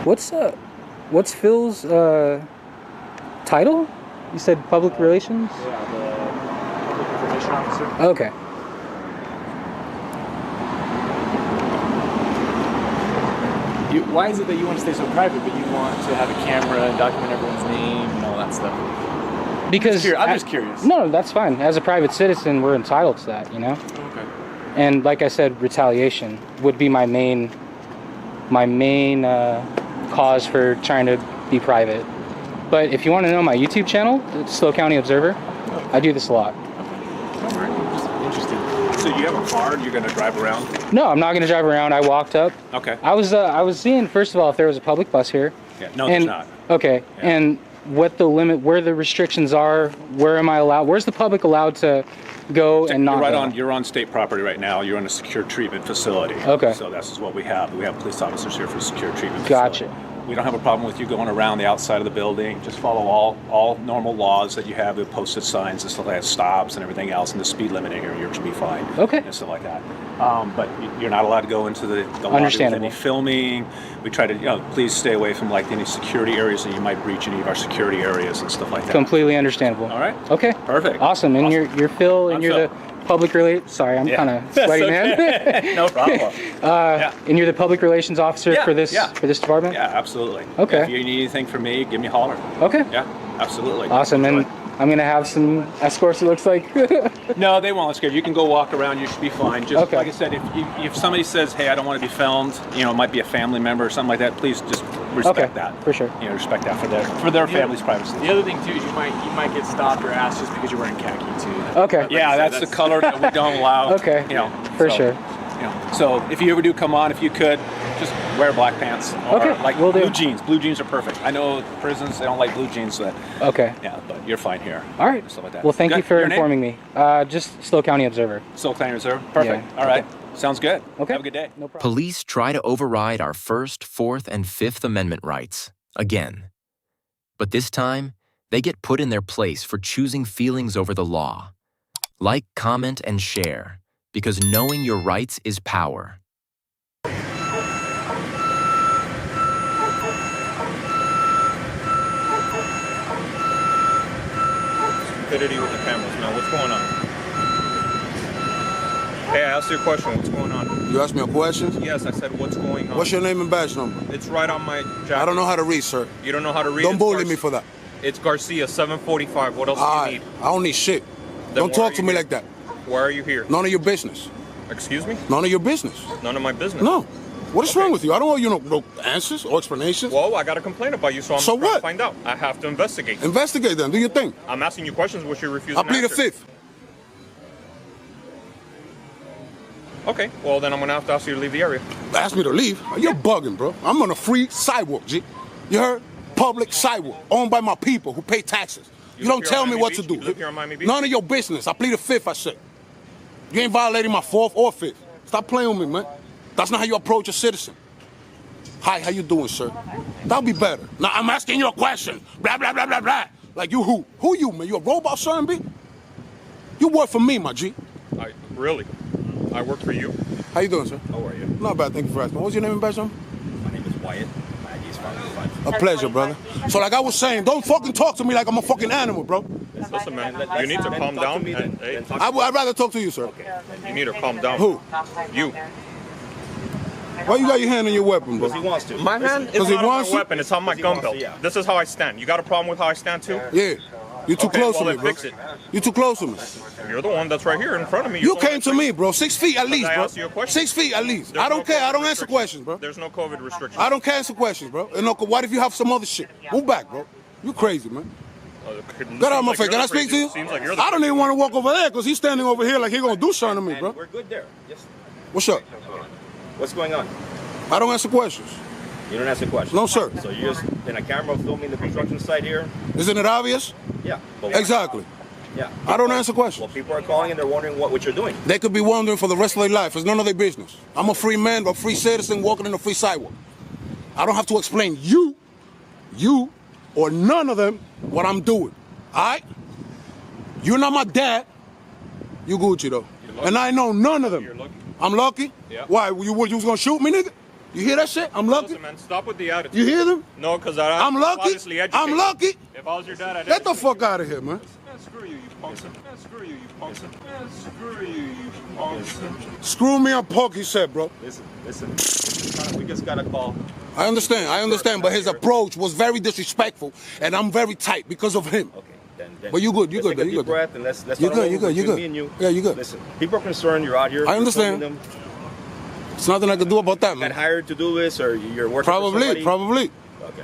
What's Phil's title? You said public relations? Yeah, the public information officer. Okay. Why is it that you want to stay so private, but you want to have a camera and document everyone's name and all that stuff? Because I'm just curious. No, that's fine. As a private citizen, we're entitled to that, you know? Okay. And like I said, retaliation would be my main cause for trying to be private. But if you want to know my YouTube channel, it's SLO County Observer. I do this a lot. All right. I'm just interested. So you have a car and you're going to drive around? No, I'm not going to drive around. I walked up. Okay. I was seeing, first of all, if there was a public bus here. Yeah. No, there's not. Okay. Yeah. And what the limit, where the restrictions are, where am I allowed, where's the public allowed to go and not go? You're on state property right now. You're in a secure treatment facility. Okay. So that's what we have. We have police officers here for secure treatment Gotcha. facility. We don't have a problem with you going around the outside of the building. Just follow all normal laws that you have, the posted signs and stuff like that, stops and everything else, and the speed limit here, you should be fine. Okay. And stuff like that. But you're not allowed to go into the lobby with any filming. We try to, please stay away from like any security areas that you might breach any of our security areas and stuff like that. Completely understandable. All right. Okay. Perfect. Awesome. And you're Phil, and you're the public sorry, I'm kind of sweaty, man. No problem. And you're the public relations officer for this department? Yeah, absolutely. Okay. If you need anything from me, give me a holler. Okay. Yeah, absolutely. Awesome. And I'm going to have some escorts, it looks like. No, they won't escort. You can go walk around. You should be fine. Just like I said, if somebody says, hey, I don't want to be filmed, it might be a family member or something like that, please just respect that. For sure. Respect that for their family's privacy. The other thing too is you might get stopped or asked just because you're wearing khaki too. Okay. Yeah, that's the color that we don't allow. Okay. For sure. So if you ever do come on, if you could, just wear black pants. Or like blue jeans. Blue jeans are perfect. I know prisons, they don't like blue jeans. Okay. Yeah, but you're fine here. All right. Stuff like that. Well, thank you for informing me. Just SLO County Observer. SLO County Observer. Perfect. Yeah. All right. Sounds good. Okay. Have a good day. No problem. Police try to override our First, Fourth, and Fifth Amendment rights again. But this time, they get put in their place for choosing feelings over the law. Like, comment, and share, because knowing your rights is power. Stupidity with the cameras, man. What's going on? Hey, I asked you a question. What's going on? You asked me a question? Yes, I said, what's going on? What's your name and badge number? It's right on my jacket. I don't know how to read, sir. You don't know how to read? Don't bully me for that. It's Garcia, 745. What else do you need? I don't need shit. Don't talk to me like that. Why are you here? None of your business. Excuse me? None of your business. None of my business? No. What is wrong with you? I don't owe you no answers or explanations. Well, I got a complaint about you, so I'm trying to find out. I have to investigate. Investigate then. Do your thing. I'm asking you questions which you're refusing I plead the fifth. Okay, well then I'm going to have to ask you to leave the area. Ask me to leave? You're bugging, bro. I'm on a free sidewalk, G. You heard? Public sidewalk, owned by my people who pay taxes. You don't tell me what to do. You live here on Miami Beach? None of your business. I plead the fifth, I said. You ain't violating my fourth or fifth. Stop playing with me, man. That's not how you approach a citizen. Hi, how you doing, sir? That'll be better. Now, I'm asking you a question. Blah, blah, blah, blah, blah. Like, you who? Who you, man? You a robot, sir, B? You work for me, my G. Really? I work for you? How you doing, sir? How are you? Not bad, thank you for asking. What's your name and badge number? My name is Wyatt. My ID is 505. A pleasure, brother. So like I was saying, don't fucking talk to me like I'm a fucking animal, bro. Listen, man, you need to calm down. I'd rather talk to you, sir. You need to calm down. Who? You. Why you got your hand on your weapon, bro? Because he wants to. My hand is not on my weapon, it's on my gun belt. This is how I stand. You got a problem with how I stand too? Yeah. You're too close to me, bro. Fix it. You're too close to me. You're the one that's right here in front of me. You came to me, bro. 6 feet at least, I bro. asked you a question. 6 feet at least. I don't care. I don't answer questions, bro. There's no COVID restrictions. I don't answer questions, bro. And what if you have some other shit? Move back, bro. You crazy, man. Get out of my face. Can I speak to you? I don't even want to walk over there because he's standing over here like he's going to do something to me, bro. We're good there. Yes. What's up? What's going on? I don't answer questions. You don't answer questions? No, sir. So you're just in a camera filming the construction site here? Isn't it obvious? Yeah. Exactly. Yeah. I don't answer questions. Well, people are calling and they're wondering what you're doing. They could be wondering for the rest of their life. It's none of their business. I'm a free man, a free citizen walking in a free sidewalk. I don't have to explain you, or none of them what I'm doing. All right? You're not my dad. You Gucci, though. And I know none of them. You're lucky. I'm lucky? Yeah. Why? You was going to shoot me, nigga? You hear that shit? I'm lucky? Listen, man, stop with the attitude. You hear them? No, because I'm lucky. obviously educated. I'm lucky. If I was your dad, I'd Get the fuck out of here, man. Man, screw you, you punks. Man, screw you, you punks. Man, screw you, you punks. Screw me, I'm punk, he said, bro. Listen. We just got a call. I understand, but his approach was very disrespectful, and I'm very tight because of him. Okay. Then But you good, you let's good, take a you deep good. breath and let's You good, you between good, you good. me and you. Yeah, you good. Listen, people are concerned you're out here. I understand. You're filming them. There's nothing I can do about that, man. Got hired to do this, or you're working for somebody? Probably. Okay.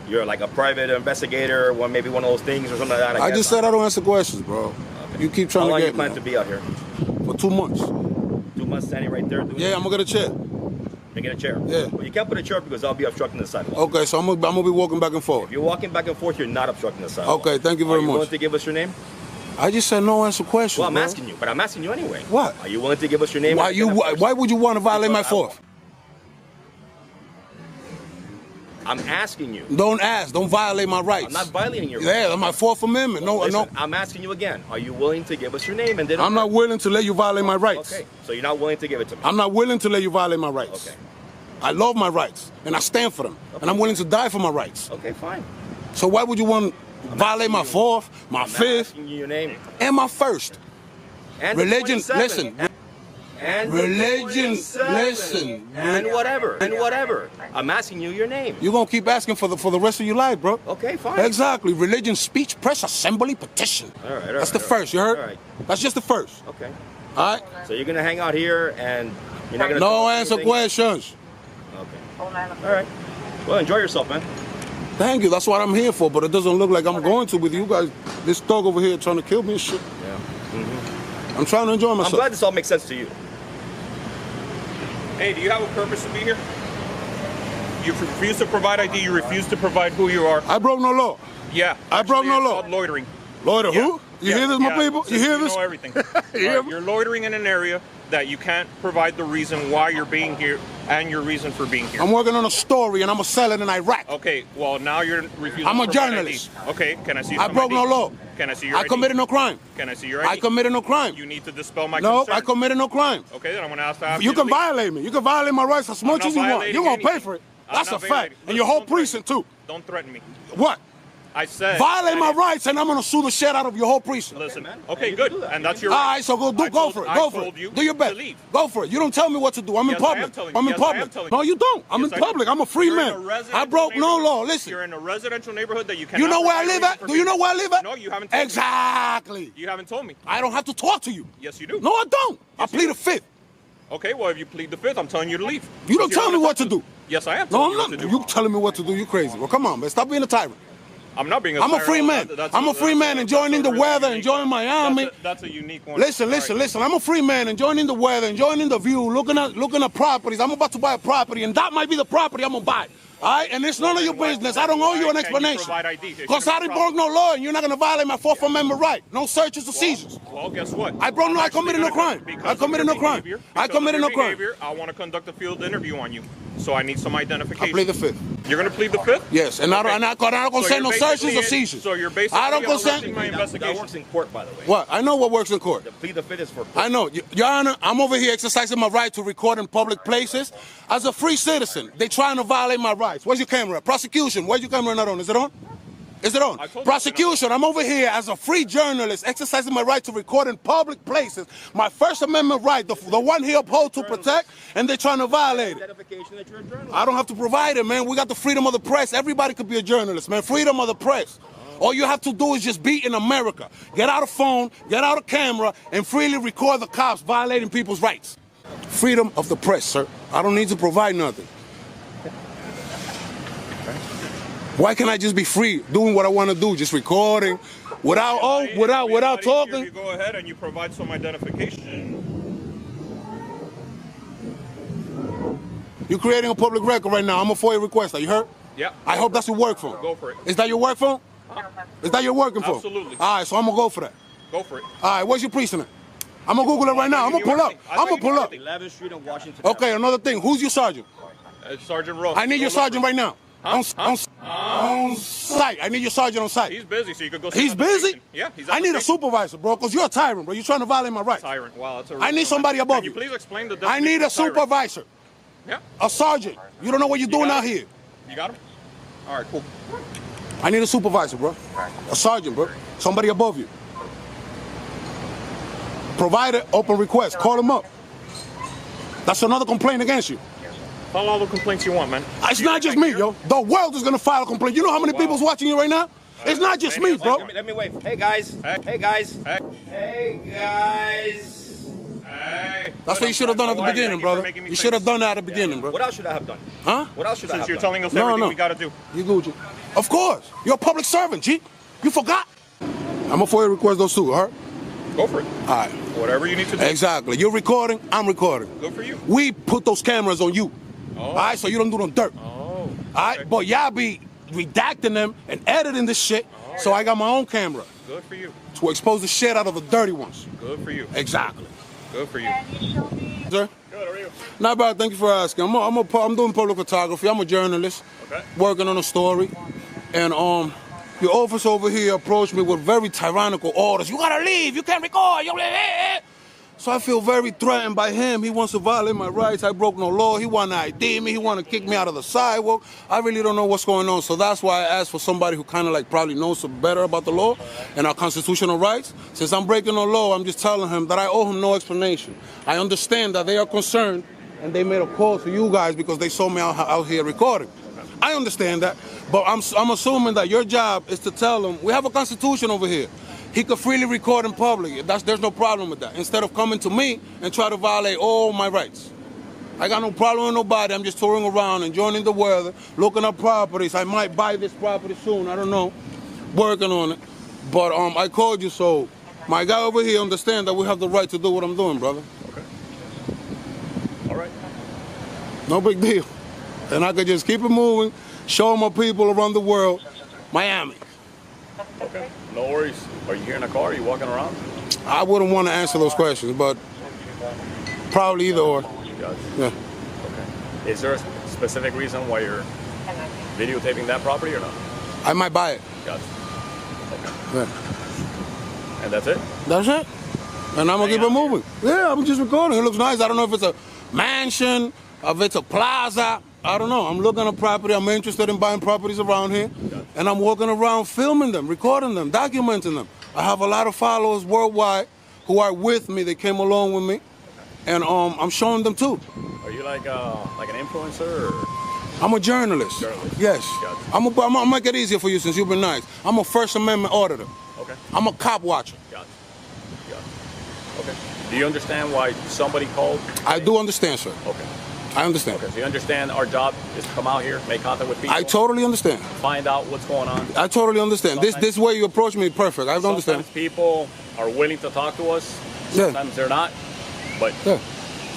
You're like a private investigator, or maybe one of those things, or something like that. I just said I don't answer questions, bro. Okay. You keep trying How long to you get plan me. to be out here? For 2 months. 2 months standing right there? Yeah, I'm gonna get a chair. You get a chair? Yeah. Well, you can't put a chair because I'll be obstructing the sidewalk. Okay, so I'm gonna be walking back and forth. If you're walking back and forth, you're not obstructing the sidewalk. Okay, thank you very Are you much. willing to give us your name? I just said no answer questions. Well, I'm bro. asking you, but I'm asking you anyway. What? Are you willing to give us your name? Why would you want to violate my fourth? I'm asking you. Don't ask. Don't violate my rights. I'm not violating your rights. Yeah, that's my Fourth Amendment. No, Listen, no. I'm asking you again. Are you willing to give us your name? And then I'm not willing to let you violate my rights. Okay, so you're not willing to give it to me. I'm not willing to let you violate my rights. Okay. I love my rights, and I stand for them, and I'm willing to die for my rights. Okay, fine. So why would you want to violate my fourth, my fifth, Asking you your name. and my first? And the Religion, 27. listen. And the Religion, 27. listen. And whatever. I'm asking you your name. You're gonna keep asking for the rest of your life, bro. Okay, fine. Exactly. Religion, speech, press, assembly, petition. All right. That's the first. You heard? All right. That's just the first. Okay. All right. So you're gonna hang out here and you're not gonna. No answer questions. Okay. All right. Well, enjoy yourself, man. Thank you. That's what I'm here for. But it doesn't look like I'm going to with you guys. This thug over here trying to kill me and shit. Yeah. Mm-hmm. I'm trying to enjoy I'm myself. glad this all makes sense to you. Hey, do you have a purpose to be here? You refuse to provide ID. You refuse to provide who you are. I broke no law. Yeah. I broke no it's law. called loitering. Loiter Yeah. who? You hear this, my people? You hear this? You know everything. You hear me? You're loitering in an area that you can't provide the reason why you're being here and your reason for being here. I'm working on a story and I'm gonna sell it in Iraq. Okay, well now you're refusing. I'm to a provide journalist. ID. Okay, can I see? I some broke ID? no law. Can I see your I ID? committed no crime. Can I see your ID? I committed no crime. You need to dispel my No, concern. I committed no crime. Okay, then I'm gonna ask to have You to can leave. violate me. You can violate my rights as much not as you want. violating You're gonna pay anything. for it. I'm That's a not fact. violating. And your Listen, whole don't threaten precinct too. Don't threaten me. What? I said Violate my rights and I'm gonna sue the shit out of your whole precinct. Listen, okay, good, and that's your. All right, so go for it. Go for it. Do your best. Go for it. You don't tell me what to do. I'm in Yes, I am public. telling you. I'm in Yes, I am public. telling No, you. you don't. I'm Yes, in I do. public. I'm a free You're in a man. residential I broke no neighborhood. law. Listen. You're in a residential neighborhood that you cannot. You know where I provide live reason at? for Do you know being. where I live at? No, you haven't. Told Exactly. Me. You haven't told me. I don't have to talk to you. Yes, you do. No, I don't. I Yes, you plead do. the fifth. Okay, well, if you plead the fifth, I'm telling you to leave. You don't tell me what to do. Yes, I am. No, telling I'm you not. what to do. You telling me what to do. You crazy. Well, come on, man. Stop being a tyrant. I'm not being a I'm a tyrant. free man. I'm a free man enjoying the weather, enjoying Miami. That's a unique one. Listen. I'm a free man enjoying the weather, enjoying the view, looking at properties. I'm about to buy a property, and that might be the property I'm gonna buy. All right, and it's none of your business. I don't owe you an explanation. Because I didn't broke no law, and you're not going to violate my Fourth Amendment right. No searches or seizures. Well, guess what? I committed no crime. I committed no crime. I committed no crime. I want to conduct a field interview on you, so I need some identification. I plead the Fifth. You're going to plead the Fifth? Yes, and I'm not going to consent no searches or seizures. So you're basically I don't consent. My investigation. That works in court, by the way. What? I know what works in court. The plead the Fifth is for court. I know. Your Honor, I'm over here exercising my right to record in public places. As a free citizen, they trying to violate my rights. Where's your camera? Prosecution, where's your camera not on? Is it on? Is it on? Prosecution, I'm over here as a free journalist exercising my right to record in public places. My First Amendment right, the one he upholds to protect, and they're trying to violate it. I don't have to provide it, man. We got the freedom of the press. Everybody could be a journalist, man. Freedom of the press. All you have to do is just be in America. Get out a phone, get out a camera, and freely record the cops violating people's rights. Freedom of the press, sir. I don't need to provide nothing. Why can't I just be free doing what I want to do, just recording, without talking? You go ahead and you provide some identification. You're creating a public record right now. I'm a FOIA requester. You heard? Yeah. I hope that's your work phone. Go for it. Is that your work phone? Is that your working phone? Absolutely. All right, so I'm going to go for that. Go for it. All right, what's your precinct? I'm going to Google it right now. I'm going to pull up. I'm going to pull up. 11th Street in Washington. Okay, another thing. Who's your sergeant? Sergeant Ross. I need your sergeant right now. On site. I need your sergeant on site. He's busy, so you could go. He's busy? Yeah, he's. I need a supervisor, bro, because you're a tyrant, bro. You're trying to violate my rights. Tyrant. Wow, that's a. I need somebody above you. Can you please explain the I need a supervisor. Yeah. A sergeant. You don't know what you're doing out here. You got him? All right, cool. I need a supervisor, bro. A sergeant, bro. Somebody above you. Provider, open request. Call him up. That's another complaint against you. File all the complaints you want, man. It's not just me, yo. The world is gonna file a complaint. You know how many people's watching you right now? It's not just me, bro. Let me wait. Hey guys. Hey guys. Hey guys. Hey. That's what you should have done at the beginning, brother. You should have done that at the beginning, bro. What else should I have done? Huh? What else should I have done? Since you're telling us everything we gotta do. You Gucci. Of course. You're a public servant, G. You forgot? I'm a FOIA request those two, all right? Go for it. All right. Whatever you need to do. Exactly. You're recording, I'm recording. Good for you. We put those cameras on you. Oh. All right, so you don't do no dirt. Oh. All right, but y'all be redacting them and editing this shit, so I got my own camera. Good for you. To expose the shit out of the dirty ones. Good for you. Exactly. Good for you. Sir? Good, how are you? Not bad, thank you for asking. I'm doing public photography. I'm a journalist. Okay. Working on a story. And your office over here approached me with very tyrannical orders. You gotta leave, you can't record. So I feel very threatened by him. He wants to violate my rights. I broke no law. He want to ID me. He want to kick me out of the sidewalk. I really don't know what's going on. So that's why I asked for somebody who kind of like probably knows better about the law and our constitutional rights. Since I'm breaking no law, I'm just telling him that I owe him no explanation. I understand that they are concerned and they made a call to you guys because they saw me out here recording. I understand that, but I'm assuming that your job is to tell them we have a constitution over here. He could freely record in public. There's no problem with that. Instead of coming to me and try to violate all my rights. I got no problem with nobody. I'm just touring around, enjoying the weather, looking up properties. I might buy this property soon. I don't know. Working on it. But I called you so my guy over here understand that we have the right to do what I'm doing, brother. Okay. All right. No big deal. And I could just keep it moving, show my people around the world, Miami. Okay, no worries. Are you here in a car? Are you walking around? I wouldn't want to answer those questions, but probably either or. Gotcha. Yeah. Okay. Is there a specific reason why you're videotaping that property or not? I might buy it. Gotcha. Okay. Yeah. And that's it? That's it. And I'm going to keep it moving. Yeah, I'm just recording. It looks nice. I don't know if it's a mansion, if it's a plaza. I don't know. I'm looking at property. I'm interested in buying properties around here. And I'm walking around filming them, recording them, documenting them. I have a lot of followers worldwide who are with me. They came along with me. And I'm showing them too. Are you like an influencer? Or? I'm a journalist. Yes. Gotcha. I'm gonna make it easier for you since you've been nice. I'm a First Amendment auditor. Okay. I'm a cop watcher. Gotcha. Okay. Do you understand why somebody called? I do understand, sir. Okay. I understand. Okay, so you understand our job is to come out here, make contact with people. I totally understand. Find out what's going on. I totally understand. This way you approach me is perfect. I understand. Sometimes people are willing to talk to us. Yeah. Sometimes they're not. But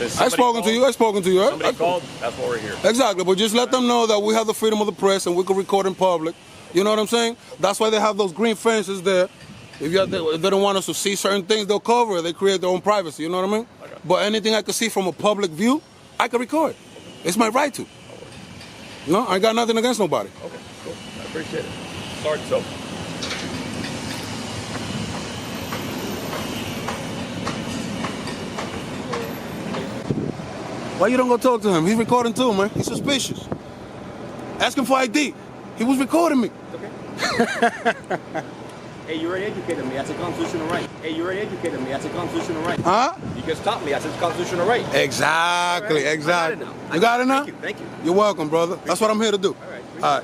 I've spoken to you. I've spoken to you. Somebody called. That's why we're here. Exactly, but just let them know that we have the freedom of the press and we can record in public. You know what I'm saying? That's why they have those green fences there. If they don't want us to see certain things, they'll cover it. They create their own privacy. You know what I mean? Okay. But anything I can see from a public view, I can record. It's my right to. No, I got nothing against nobody. Okay, cool. I appreciate it. Sorry, so. Why you don't go talk to him? He's recording too, man. He's suspicious. Ask him for ID. He was recording me. Okay. Hey, you already educated me. That's a constitutional right. Hey, you already educated me. That's a constitutional right. Huh? You just taught me. That's a constitutional right. Exactly, right. exactly. You got it now? Thank you. You're welcome, brother. That's what I'm here to do. All right.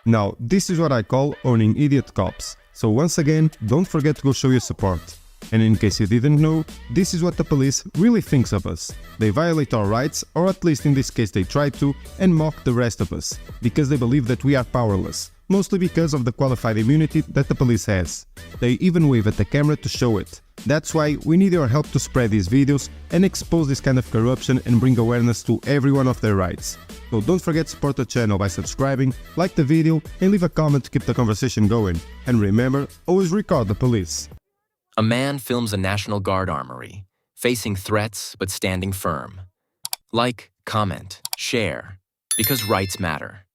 Now, this is what I call owning idiot cops. So once again, don't forget to go show your support. And in case you didn't know, this is what the police really thinks of us. They violate our rights, or at least in this case they try to, and mock the rest of us, because they believe that we are powerless, mostly because of the qualified immunity that the police has. They even wave at the camera to show it. That's why we need your help to spread these videos and expose this kind of corruption and bring awareness to everyone of their rights. So don't forget to support the channel by subscribing, like the video and leave a comment to keep the conversation going. And remember, always record the police. A man films a National Guard armory, facing threats but standing firm. Like, comment, share, because rights matter.